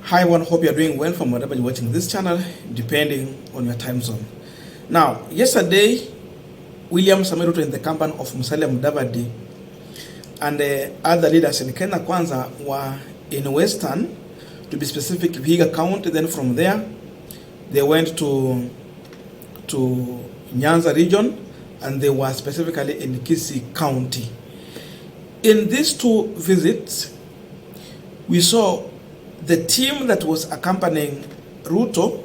Hi everyone, hope you are doing well from wherever you're watching this channel, depending on your time zone. Now, yesterday, William Samoei Ruto in the company of Musalia Mudavadi and other leaders in Kenya Kwanza were in Western, to be specific, Vihiga County. Then from there, they went to Nyanza region, and they were specifically in Incase County. In these two visits, we saw the team that was accompanying Ruto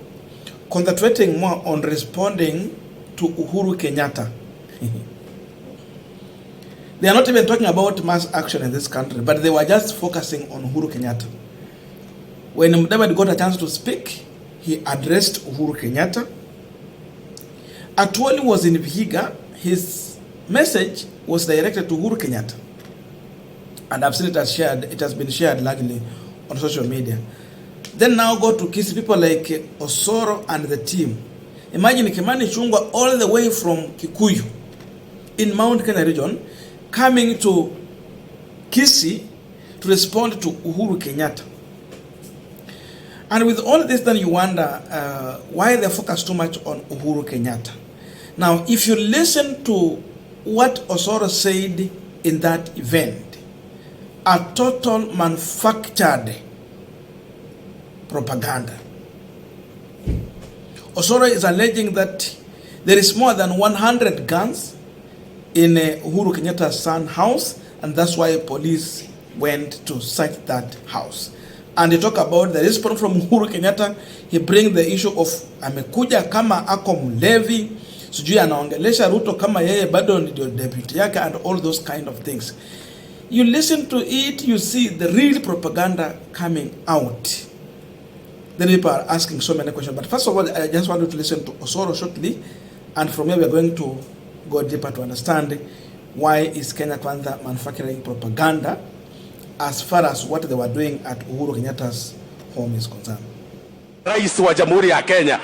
concentrating more on responding to Uhuru Kenyatta. They are not even talking about mass action in this country, but they were just focusing on Uhuru Kenyatta. When Mudavadi got a chance to speak, he addressed Uhuru Kenyatta. Actually was in Vihiga, his message was directed to Uhuru Kenyatta. And I've seen it as shared, it has been shared largely on social media. Then now go to kiss people like Osoro and the team. Imagine Kimani Chungwa all the way from Kikuyu in Mount Kenya region coming to Kisii to respond to Uhuru Kenyatta. And with all this, then you wonder why they focus too much on Uhuru Kenyatta. Now, if you listen to what Osoro said in that event, a total manufactured propaganda. Osoro is alleging that there is more than 100 guns in Uhuru Kenyatta's son's house, and that's why police went to search that house. And they talk about the response from Uhuru Kenyatta. He bring the issue of amekuja kama ako mlevi, sijui anaongelesha Ruto kama yeye bado ndio deputy yake, and all those kind of things. You listen to it, you see the real propaganda coming out. Then people are asking so many questions. But first of all, I just want you to listen to Osoro shortly, and from here we are going to go deeper to understand why is Kenya Kwanza manufacturing propaganda as far as what they were doing at Uhuru Kenyatta's home is concerned. Rais wa Jamhuri ya Kenya.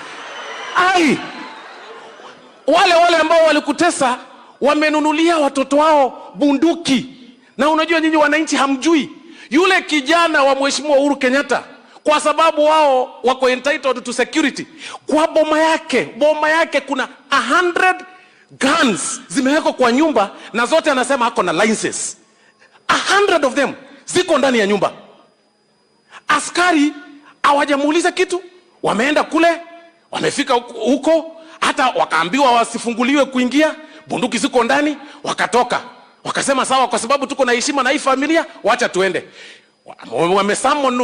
Wale ambao walikutesa wamenunulia watoto wao bunduki. Na unajua nyinyi wananchi hamjui, yule kijana wa Mheshimiwa Uhuru Kenyatta, kwa sababu wao wako entitled to security, kwa boma yake kuna 100 guns zimewekwa kwa nyumba, na zote anasema hako na licenses. 100 of them ziko ndani ya nyumba. Askari hawajamuuliza kitu, wameenda kule, wamefika huko, hata wakaambiwa wasifunguliwe kuingia, bunduki ziko ndani, wakatoka. Wakasema sawa, kwa sababu tuko na heshima na hii familia, wacha tuende. Wamesummon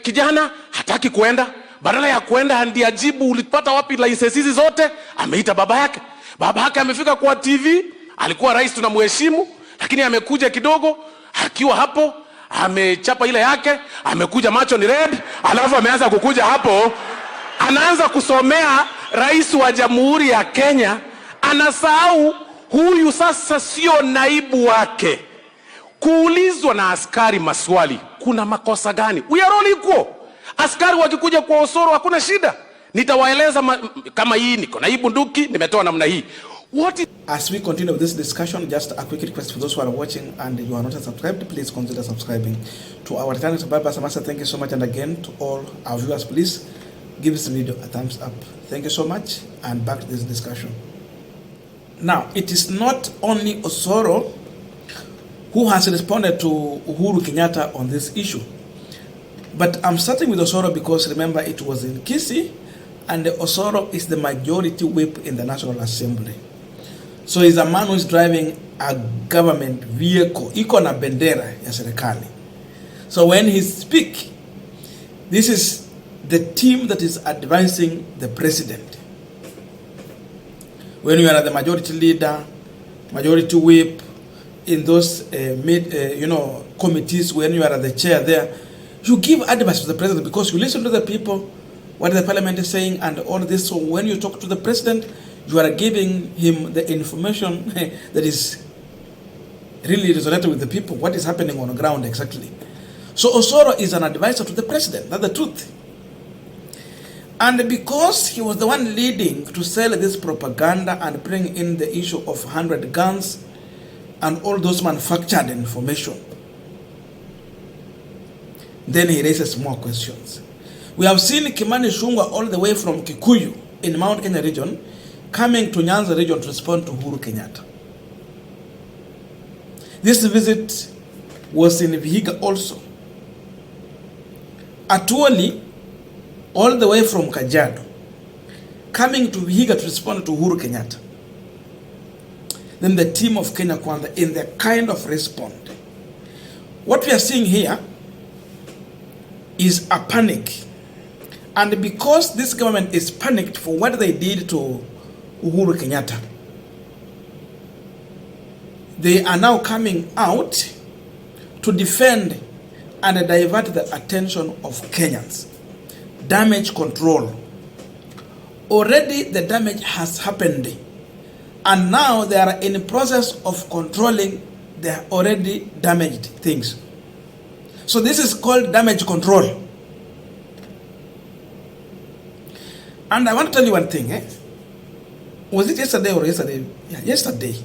kijana, hataki kuenda. Badala ya kuenda ndiye ajibu ulipata wapi licenses hizi zote, ameita baba yake. Baba yake amefika kwa TV, alikuwa rais tunamheshimu, lakini amekuja kidogo, akiwa hapo amechapa ile yake, amekuja macho ni red, alafu ameanza kukuja hapo, anaanza kusomea rais wa Jamhuri ya Kenya, anasahau huyu sasa sio naibu wake. Kuulizwa na askari maswali, kuna makosa gani? We are all equal. Askari wakikuja kwa Osoro hakuna shida, nitawaeleza kama hii niko na hii bunduki nimetoa namna hii. As we continue with this discussion, just a quick request for those who are watching and you are not subscribed, please consider subscribing to our channel. Thank you so much, and again to all our viewers, please give this video a thumbs up. Thank you so much, and back to this discussion. Now, it is not only Osoro who has responded to Uhuru Kenyatta on this issue, but I'm starting with Osoro because remember it was in Kisii, and Osoro is the majority whip in the National Assembly. So he's a man who is driving a government vehicle, iko na bendera ya serikali. So when he speak, this is the team that is advising the president. When you are the majority leader, majority whip in those committees, when you are the chair there, you give advice to the president because you listen to the people, what the parliament is saying and all this. So when you talk to the president, you are giving him the information that is really resonating with the people, what is happening on the ground exactly. So Osoro is an advisor to the president, that's the truth. And because he was the one leading to sell this propaganda and bring in the issue of 100 guns and all those manufactured information, then he raises more questions. We have seen Kimani Ichung'wah all the way from Kikuyu in Mount Kenya region coming to Nyanza region to respond to Uhuru Kenyatta. This visit was in Vihiga also. Atuoli, all the way from Kajiado, coming to Vihiga to respond to Uhuru Kenyatta. Then the team of Kenya Kwanza in the kind of response. What we are seeing here is a panic. And because this government is panicked for what they did to Uhuru Kenyatta, they are now coming out to defend and divert the attention of Kenyans. Damage control. Already the damage has happened, and now they are in the process of controlling the already damaged things. So this is called damage control. And I want to tell you one thing. Was it yesterday or yesterday? Yeah, yesterday.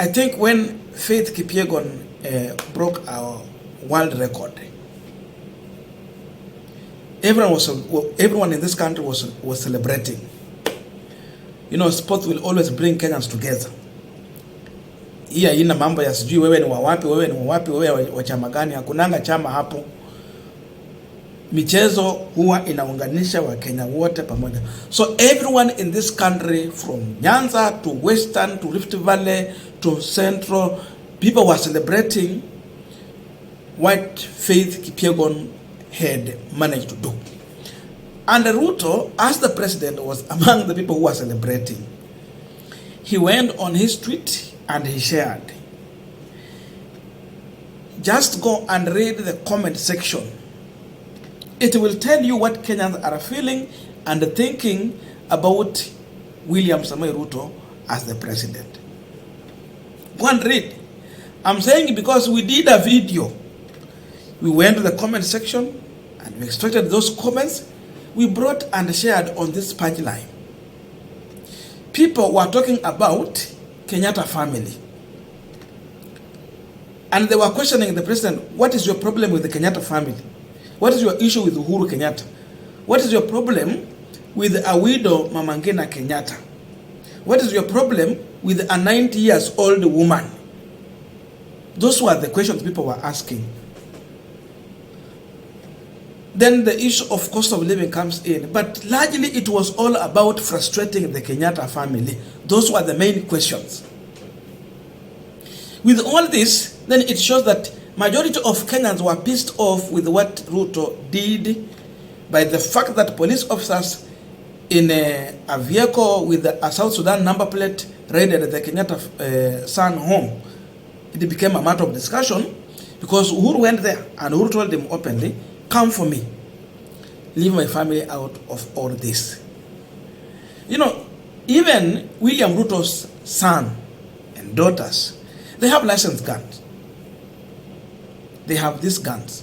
I think when Faith Kipyegon broke our world record, everyone in this country was celebrating. You know, sport will always bring Kenyans together. Hii haina mambo ya sijui wewe ni wawapi, wewe wa chama gani, hakunanga chama hapo. Michezo huwa inaunganisha Wakenya wote pamoja. So everyone in this country, from Nyanza to Western to Rift Valley to Central, people were celebrating what Faith Kipyegon had managed to do. And Ruto, as the president, was among the people who were celebrating. He went on his tweet and he shared. Just go and read the comment section. It will tell you what Kenyans are feeling and thinking about William Samoei Ruto as the president. Go and read. I'm saying because we did a video. We went to the comment section and we extracted those comments. We brought and shared on this Punchline. People were talking about Kenyatta family. And they were questioning the president, what is your problem with the Kenyatta family? What is your issue with Uhuru Kenyatta? What is your problem with a widow, Mama Ngina Kenyatta? What is your problem with a 90-year-old woman? Those were the questions people were asking. Then the issue of cost of living comes in. But largely it was all about frustrating the Kenyatta family. Those were the main questions. With all this, then it shows that majority of Kenyans were pissed off with what Ruto did by the fact that police officers in a vehicle with a South Sudan number plate raided the Kenyatta son home. It became a matter of discussion because Uhuru went there and Uhuru told him openly, come for me. Leave my family out of all this. You know, even William Ruto's son and daughters, they have licensed guns. They have these guns.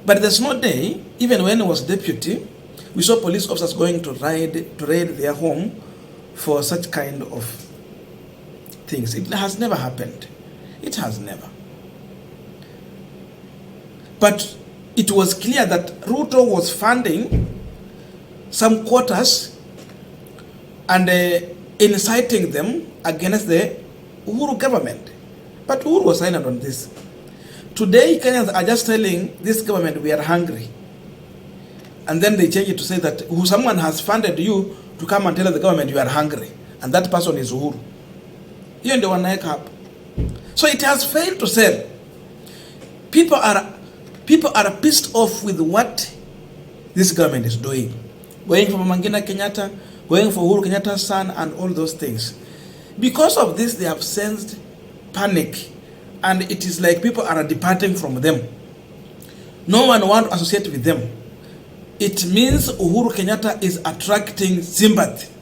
But there's no day, even when he was deputy, we saw police officers going to raid their home for such kind of things. It has never happened. It has never. But it was clear that Ruto was funding some quarters and inciting them against the Uhuru government. But Uhuru was silent on this. Today, Kenyans are just telling this government we are hungry. And then they change it to say that someone has funded you to come and tell the government you are hungry. And that person is Uhuru. You and the one neck up. So it has failed to sell. People are pissed off with what this government is doing. Going for Mama Ngina Kenyatta, going for Uhuru Kenyatta's son, and all those things. Because of this, they have sensed panic. And it is like people are departing from them. No one wants to associate with them. It means Uhuru Kenyatta is attracting sympathy.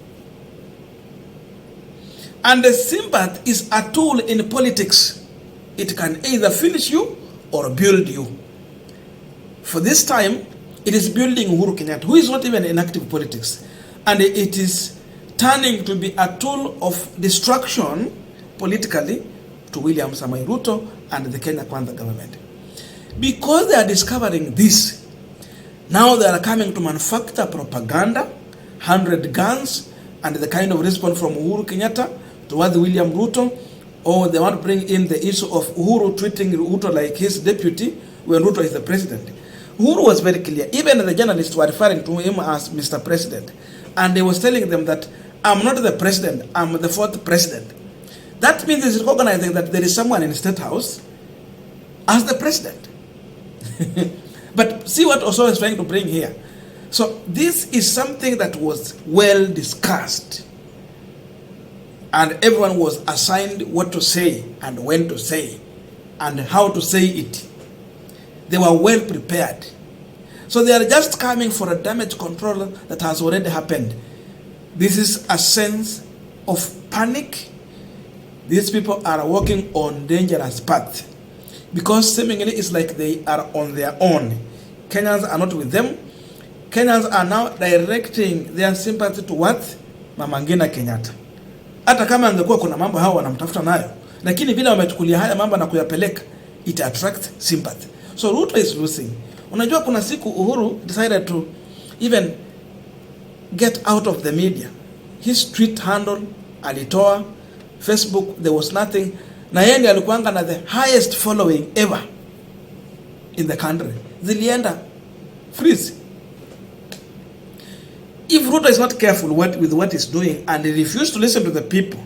And the sympathy is a tool in politics. It can either finish you or build you. For this time, it is building Uhuru Kenyatta, who is not even in active politics. And it is turning to be a tool of destruction politically to William Samoei Ruto and the Kenya Kwanza government. Because they are discovering this, now they are coming to manufacture propaganda, 100 guns, and the kind of response from Uhuru Kenyatta towards William Ruto, or they want to bring in the issue of Uhuru treating Ruto like his deputy when Ruto is the president. Uhuru was very clear. Even the journalists were referring to him as Mr. President. And they was telling them that, I'm not the president, I'm the fourth president. That means he's recognizing that there is someone in the Statehouse as the president. But see what Osoro is trying to bring here. So this is something that was well discussed. And everyone was assigned what to say and when to say and how to say it. They were well prepared. So they are just coming for a damage control that has already happened. This is a sense of panic. These people are walking on dangerous path because seemingly it's like they are on their own. Kenyans are not with them. Kenyans are now directing their sympathy towards Mama Ngina Kenyatta. Hata kama angekuwa kuna mambo hao wanamtafuta nayo, lakini vile wamechukulia haya mambo na kuyapeleka, it attracts sympathy. So Ruto is losing. Unajua kuna siku Uhuru decided to even get out of the media. His tweet handle alitoa, Facebook there was nothing. Na yeye ndiye alikuanga na the highest following ever in the country. Zilienda freeze. If Ruto is not careful with what he's doing and he refuses to listen to the people,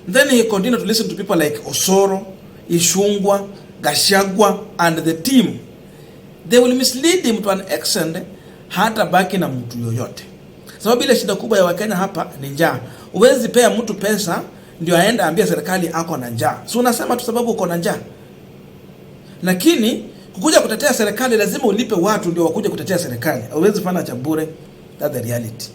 then he continue to listen to people like Osoro, Ishungwa, Gashagwa, and the team. They will mislead him to an extent hata baki na mtu yoyote. Sababu ile shida kubwa ya Wakenya hapa ni njaa. Uwezi pea mtu pesa ndio aenda ambia serikali ako na njaa. So unasema tu sababu uko na njaa. Lakini kukuja kutetea serikali lazima ulipe watu ndio wakuja kutetea serikali. Uwezi fanya cha bure. That's the reality.